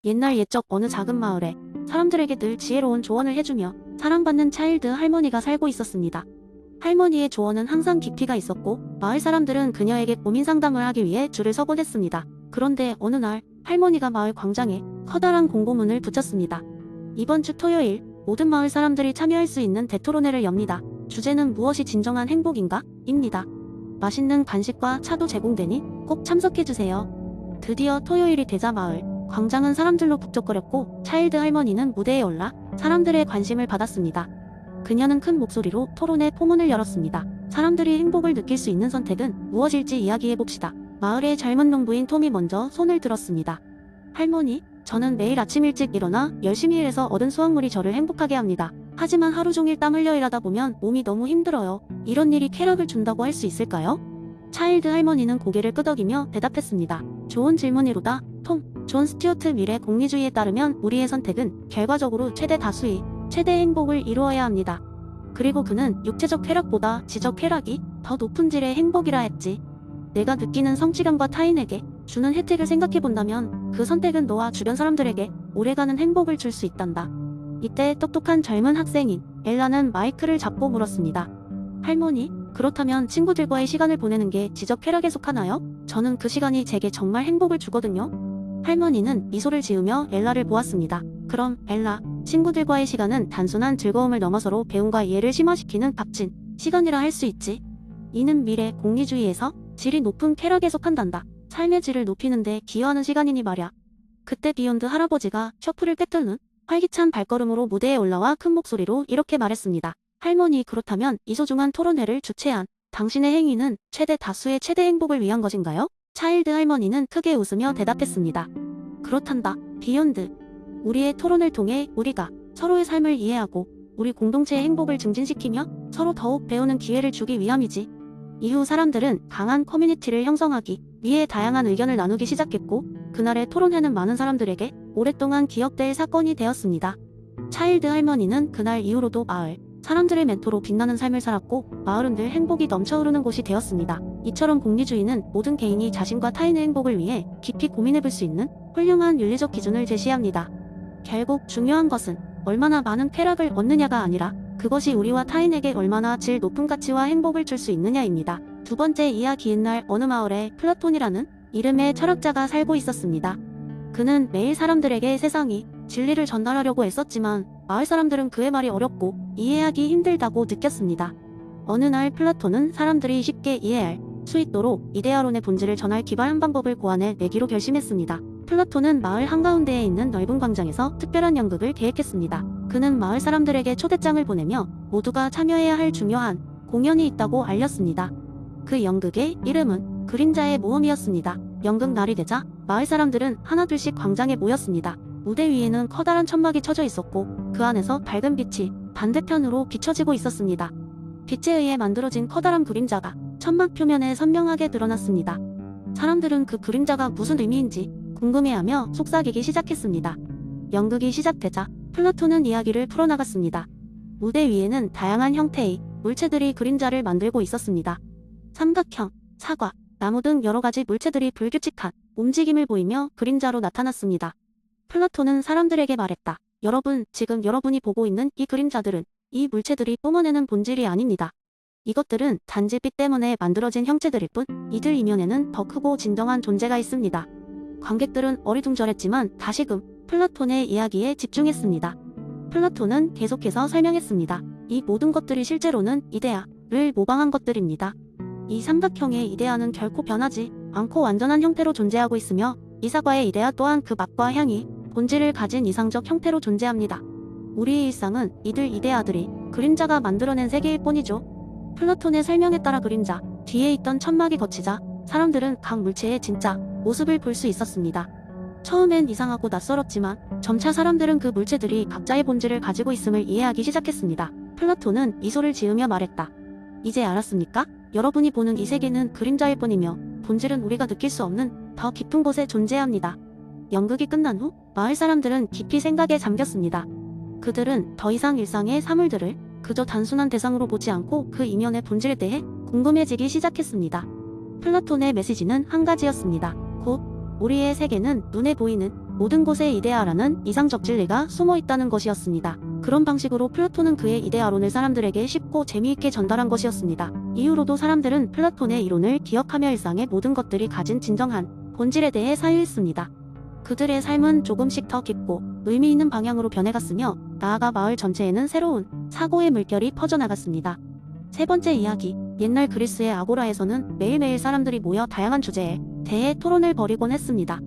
옛날 옛적 어느 작은 마을에 사람들에게 늘 지혜로운 조언을 해주며 사랑받는 차일드 할머니가 살고 있었습니다. 할머니의 조언은 항상 깊이가 있었고 마을 사람들은 그녀에게 고민 상담을 하기 위해 줄을 서곤 했습니다. 그런데 어느 날 할머니가 마을 광장에 커다란 공고문을 붙였습니다. 이번 주 토요일 모든 마을 사람들이 참여할 수 있는 대토론회를 엽니다. 주제는 무엇이 진정한 행복인가? 입니다. 맛있는 간식과 차도 제공되니 꼭 참석해주세요. 드디어 토요일이 되자 마을 광장은 사람들로 북적거렸고 차일드 할머니는 무대에 올라 사람들의 관심을 받았습니다. 그녀는 큰 목소리로 토론의 포문을 열었습니다. 사람들이 행복을 느낄 수 있는 선택은 무엇일지 이야기해봅시다. 마을의 젊은 농부인 톰이 먼저 손을 들었습니다. 할머니, 저는 매일 아침 일찍 일어나 열심히 일해서 얻은 수확물이 저를 행복하게 합니다. 하지만 하루 종일 땀 흘려 일하다 보면 몸이 너무 힘들어요. 이런 일이 쾌락을 준다고 할 수 있을까요? 차일드 할머니는 고개를 끄덕이며 대답했습니다. 좋은 질문이로다, 톰. 존 스튜어트 밀의 공리주의에 따르면 우리의 선택은 결과적으로 최대 다수의 최대 행복을 이루어야 합니다. 그리고 그는 육체적 쾌락보다 지적 쾌락이 더 높은 질의 행복이라 했지. 내가 느끼는 성취감과 타인에게 주는 혜택을 생각해본다면 그 선택은 너와 주변 사람들에게 오래가는 행복을 줄 수 있단다. 이때 똑똑한 젊은 학생인 엘라는 마이크를 잡고 물었습니다. 할머니, 그렇다면 친구들과의 시간을 보내는 게 지적 쾌락에 속하나요? 저는 그 시간이 제게 정말 행복을 주거든요. 할머니는 미소를 지으며 엘라를 보았습니다. 그럼 엘라, 친구들과의 시간은 단순한 즐거움을 넘어서로 배움과 이해를 심화시키는 값진 시간이라 할 수 있지. 이는 미래 공리주의에서 질이 높은 쾌락에 속한단다. 삶의 질을 높이는데 기여하는 시간이니 말야. 그때 비욘드 할아버지가 셔플을 꿰뚫는 활기찬 발걸음으로 무대에 올라와 큰 목소리로 이렇게 말했습니다. 할머니, 그렇다면 이 소중한 토론회를 주최한 당신의 행위는 최대 다수의 최대 행복을 위한 것인가요? 차일드 할머니는 크게 웃으며 대답했습니다. 그렇단다, 비욘드. 우리의 토론을 통해 우리가 서로의 삶을 이해하고 우리 공동체의 행복을 증진시키며 서로 더욱 배우는 기회를 주기 위함이지. 이후 사람들은 강한 커뮤니티를 형성하기 위해 다양한 의견을 나누기 시작했고 그날의 토론회는 많은 사람들에게 오랫동안 기억될 사건이 되었습니다. 차일드 할머니는 그날 이후로도 마을 사람들의 멘토로 빛나는 삶을 살았고 마을은 늘 행복이 넘쳐흐르는 곳이 되었습니다. 이처럼 공리주의는 모든 개인이 자신과 타인의 행복을 위해 깊이 고민해볼 수 있는 훌륭한 윤리적 기준을 제시합니다. 결국 중요한 것은 얼마나 많은 쾌락을 얻느냐가 아니라 그것이 우리와 타인에게 얼마나 질 높은 가치와 행복을 줄 수 있느냐입니다. 두 번째 이야기인 날 어느 마을에 플라톤이라는 이름의 철학자가 살고 있었습니다. 그는 매일 사람들에게 세상이 진리를 전달하려고 애썼지만 마을 사람들은 그의 말이 어렵고 이해하기 힘들다고 느꼈습니다. 어느 날 플라톤은 사람들이 쉽게 이해할 수 있도록 이데아론의 본질을 전할 기발한 방법을 고안해 내기로 결심했습니다. 플라톤은 마을 한가운데에 있는 넓은 광장에서 특별한 연극을 계획했습니다. 그는 마을 사람들에게 초대장을 보내며 모두가 참여해야 할 중요한 공연이 있다고 알렸습니다. 그 연극의 이름은 그림자의 모험이었습니다. 연극 날이 되자 마을 사람들은 하나둘씩 광장에 모였습니다. 무대 위에는 커다란 천막이 쳐져 있었고 그 안에서 밝은 빛이 반대편으로 비춰지고 있었습니다. 빛에 의해 만들어진 커다란 그림자가 천막 표면에 선명하게 드러났습니다. 사람들은 그 그림자가 무슨 의미인지 궁금해하며 속삭이기 시작했습니다. 연극이 시작되자 플라톤은 이야기를 풀어나갔습니다. 무대 위에는 다양한 형태의 물체들이 그림자를 만들고 있었습니다. 삼각형, 사과, 나무 등 여러 가지 물체들이 불규칙한 움직임을 보이며 그림자로 나타났습니다. 플라톤은 사람들에게 말했다. 여러분, 지금 여러분이 보고 있는 이 그림자들은 이 물체들이 뿜어내는 본질이 아닙니다. 이것들은 단지 빛 때문에 만들어진 형체들일 뿐 이들 이면에는 더 크고 진정한 존재가 있습니다. 관객들은 어리둥절했지만 다시금 플라톤의 이야기에 집중했습니다. 플라톤은 계속해서 설명했습니다. 이 모든 것들이 실제로는 이데아를 모방한 것들입니다. 이 삼각형의 이데아는 결코 변하지 않고 완전한 형태로 존재하고 있으며 이 사과의 이데아 또한 그 맛과 향이 본질을 가진 이상적 형태로 존재합니다. 우리의 일상은 이들 이데아들이 그림자가 만들어낸 세계일 뿐이죠. 플라톤의 설명에 따라 그림자 뒤에 있던 천막이 걷히자 사람들은 각 물체의 진짜 모습을 볼 수 있었습니다. 처음엔 이상하고 낯설었지만 점차 사람들은 그 물체들이 각자의 본질을 가지고 있음을 이해하기 시작했습니다. 플라톤은 미소를 지으며 말했다. 이제 알았습니까? 여러분이 보는 이 세계는 그림자일 뿐이며 본질은 우리가 느낄 수 없는 더 깊은 곳에 존재합니다. 연극이 끝난 후 마을 사람들은 깊이 생각에 잠겼습니다. 그들은 더 이상 일상의 사물들을 그저 단순한 대상으로 보지 않고 그 이면의 본질에 대해 궁금해지기 시작했습니다. 플라톤의 메시지는 한 가지였습니다. 곧 우리의 세계는 눈에 보이는 모든 곳에 이데아라는 이상적 진리가 숨어 있다는 것이었습니다. 그런 방식으로 플라톤은 그의 이데아론을 사람들에게 쉽고 재미있게 전달한 것이었습니다. 이후로도 사람들은 플라톤의 이론을 기억하며 일상의 모든 것들이 가진 진정한 본질에 대해 사유했습니다. 그들의 삶은 조금씩 더 깊고 의미 있는 방향으로 변해갔으며 나아가 마을 전체에는 새로운 사고의 물결이 퍼져나갔습니다. 세 번째 이야기, 옛날 그리스의 아고라에서는 매일매일 사람들이 모여 다양한 주제에 대해 토론을 벌이곤 했습니다.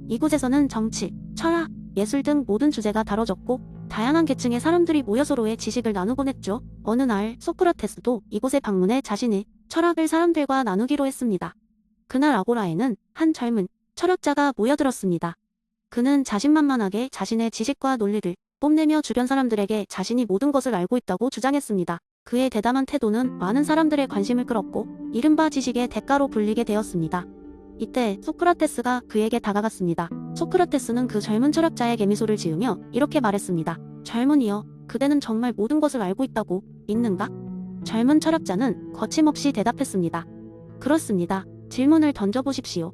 이곳에서는 정치, 철학, 예술 등 모든 주제가 다뤄졌고 다양한 계층의 사람들이 모여 서로의 지식을 나누곤 했죠. 어느 날 소크라테스도 이곳에 방문해 자신의 철학을 사람들과 나누기로 했습니다. 그날 아고라에는 한 젊은 철학자가 모여들었습니다. 그는 자신만만하게 자신의 지식과 논리를 뽐내며 주변 사람들에게 자신이 모든 것을 알고 있다고 주장했습니다. 그의 대담한 태도는 많은 사람들의 관심을 끌었고 이른바 지식의 대가로 불리게 되었습니다. 이때 소크라테스가 그에게 다가갔습니다. 소크라테스는 그 젊은 철학자에게 미소를 지으며 이렇게 말했습니다. 젊은이여, 그대는 정말 모든 것을 알고 있다고 믿는가? 젊은 철학자는 거침없이 대답했습니다. 그렇습니다. 질문을 던져보십시오.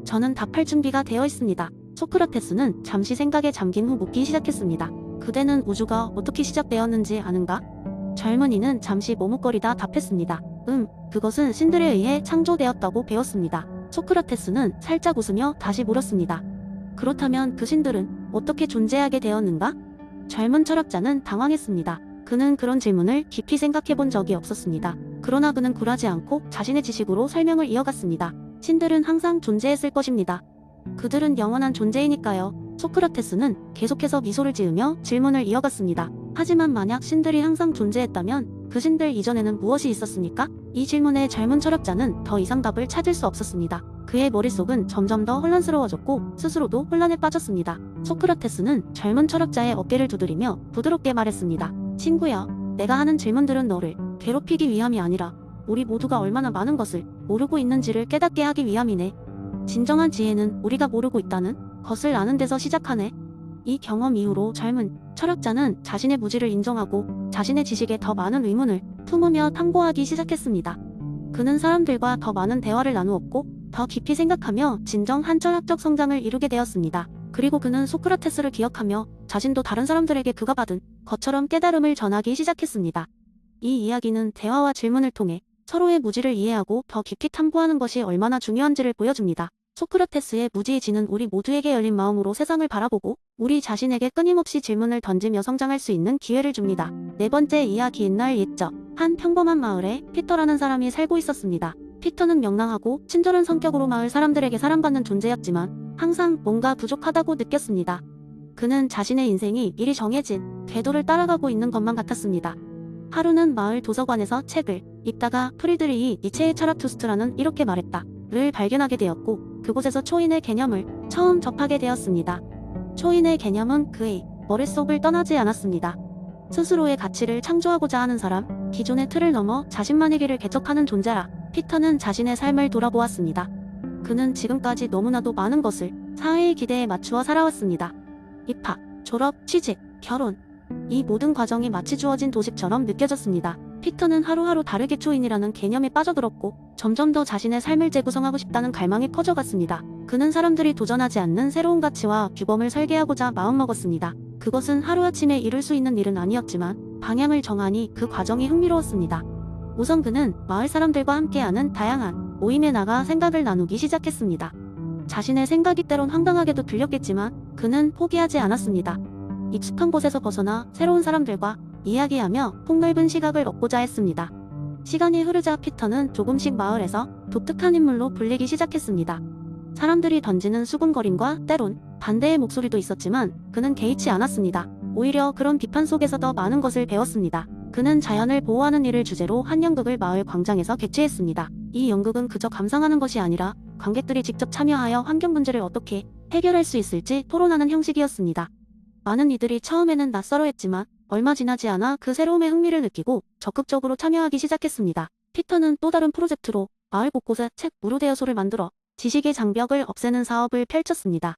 저는 답할 준비가 되어 있습니다. 소크라테스는 잠시 생각에 잠긴 후 묻기 시작했습니다. 그대는 우주가 어떻게 시작되었는지 아는가? 젊은이는 잠시 머뭇거리다 답했습니다. 그것은 신들에 의해 창조되었다고 배웠습니다. 소크라테스는 살짝 웃으며 다시 물었습니다. 그렇다면 그 신들은 어떻게 존재하게 되었는가? 젊은 철학자는 당황했습니다. 그는 그런 질문을 깊이 생각해 본 적이 없었습니다. 그러나 그는 굴하지 않고 자신의 지식으로 설명을 이어갔습니다. 신들은 항상 존재했을 것입니다. 그들은 영원한 존재이니까요. 소크라테스는 계속해서 미소를 지으며 질문을 이어갔습니다. 하지만 만약 신들이 항상 존재했다면 그 신들 이전에는 무엇이 있었습니까? 이 질문에 젊은 철학자는 더 이상 답을 찾을 수 없었습니다. 그의 머릿속은 점점 더 혼란스러워졌고 스스로도 혼란에 빠졌습니다. 소크라테스는 젊은 철학자의 어깨를 두드리며 부드럽게 말했습니다. 친구야, 내가 하는 질문들은 너를 괴롭히기 위함이 아니라 우리 모두가 얼마나 많은 것을 모르고 있는지를 깨닫게 하기 위함이네. 진정한 지혜는 우리가 모르고 있다는 것을 아는 데서 시작하네. 이 경험 이후로 젊은 철학자는 자신의 무지를 인정하고 자신의 지식에 더 많은 의문을 품으며 탐구하기 시작했습니다. 그는 사람들과 더 많은 대화를 나누었고 더 깊이 생각하며 진정한 철학적 성장을 이루게 되었습니다. 그리고 그는 소크라테스를 기억하며 자신도 다른 사람들에게 그가 받은 것처럼 깨달음을 전하기 시작했습니다. 이 이야기는 대화와 질문을 통해 서로의 무지를 이해하고 더 깊이 탐구하는 것이 얼마나 중요한지를 보여줍니다. 소크라테스의 무지의지는 우리 모두에게 열린 마음으로 세상을 바라보고 우리 자신에게 끊임없이 질문을 던지며 성장할 수 있는 기회를 줍니다. 네 번째 이야기, 옛날 옛적 한 평범한 마을에 피터라는 사람이 살고 있었습니다. 피터는 명랑하고 친절한 성격으로 마을 사람들에게 사랑받는 존재였지만 항상 뭔가 부족하다고 느꼈습니다. 그는 자신의 인생이 미리 정해진 궤도를 따라가고 있는 것만 같았습니다. 하루는 마을 도서관에서 책을 읽다가 프리드리히 니체의 철학 투스트라는 이렇게 말했다 를 발견하게 되었고 그곳에서 초인의 개념을 처음 접하게 되었습니다. 초인의 개념은 그의 머릿속을 떠나지 않았습니다. 스스로의 가치를 창조하고자 하는 사람, 기존의 틀을 넘어 자신만의 길을 개척하는 존재라. 피터는 자신의 삶을 돌아보았습니다. 그는 지금까지 너무나도 많은 것을 사회의 기대에 맞추어 살아왔습니다. 입학, 졸업, 취직, 결혼, 이 모든 과정이 마치 주어진 도식처럼 느껴졌습니다. 피터는 하루하루 다르게 초인이라는 개념에 빠져들었고 점점 더 자신의 삶을 재구성하고 싶다는 갈망이 커져갔습니다. 그는 사람들이 도전하지 않는 새로운 가치와 규범을 설계하고자 마음먹었습니다. 그것은 하루아침에 이룰 수 있는 일은 아니었지만 방향을 정하니 그 과정이 흥미로웠습니다. 우선 그는 마을 사람들과 함께하는 다양한 모임에 나가 생각을 나누기 시작했습니다. 자신의 생각이 때론 황당하게도 들렸겠지만 그는 포기하지 않았습니다. 익숙한 곳에서 벗어나 새로운 사람들과 이야기하며 폭넓은 시각을 얻고자 했습니다. 시간이 흐르자 피터는 조금씩 마을에서 독특한 인물로 불리기 시작했습니다. 사람들이 던지는 수군거림과 때론 반대의 목소리도 있었지만 그는 개의치 않았습니다. 오히려 그런 비판 속에서 더 많은 것을 배웠습니다. 그는 자연을 보호하는 일을 주제로 한 연극을 마을 광장에서 개최했습니다. 이 연극은 그저 감상하는 것이 아니라 관객들이 직접 참여하여 환경 문제를 어떻게 해결할 수 있을지 토론하는 형식이었습니다. 많은 이들이 처음에는 낯설어했지만 얼마 지나지 않아 그 새로움에 흥미를 느끼고 적극적으로 참여하기 시작했습니다. 피터는 또 다른 프로젝트로 마을 곳곳에 책 무료 대여소를 만들어 지식의 장벽을 없애는 사업을 펼쳤습니다.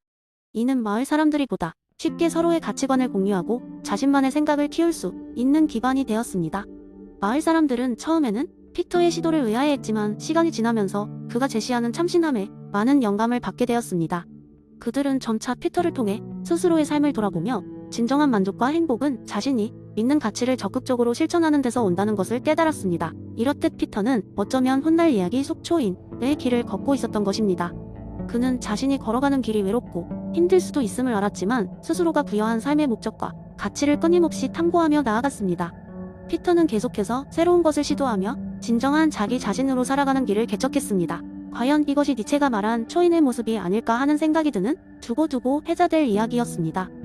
이는 마을 사람들이 보다 쉽게 서로의 가치관을 공유하고 자신만의 생각을 키울 수 있는 기반이 되었습니다. 마을 사람들은 처음에는 피터의 시도를 의아해했지만 시간이 지나면서 그가 제시하는 참신함에 많은 영감을 받게 되었습니다. 그들은 점차 피터를 통해 스스로의 삶을 돌아보며 진정한 만족과 행복은 자신이 믿는 가치를 적극적으로 실천하는 데서 온다는 것을 깨달았습니다. 이렇듯 피터는 어쩌면 훗날 이야기 속초인의 길을 걷고 있었던 것입니다. 그는 자신이 걸어가는 길이 외롭고 힘들 수도 있음을 알았지만 스스로가 부여한 삶의 목적과 가치를 끊임없이 탐구하며 나아갔습니다. 피터는 계속해서 새로운 것을 시도하며 진정한 자기 자신으로 살아가는 길을 개척했습니다. 과연 이것이 니체가 말한 초인의 모습이 아닐까 하는 생각이 드는 두고두고 해자될 이야기였습니다.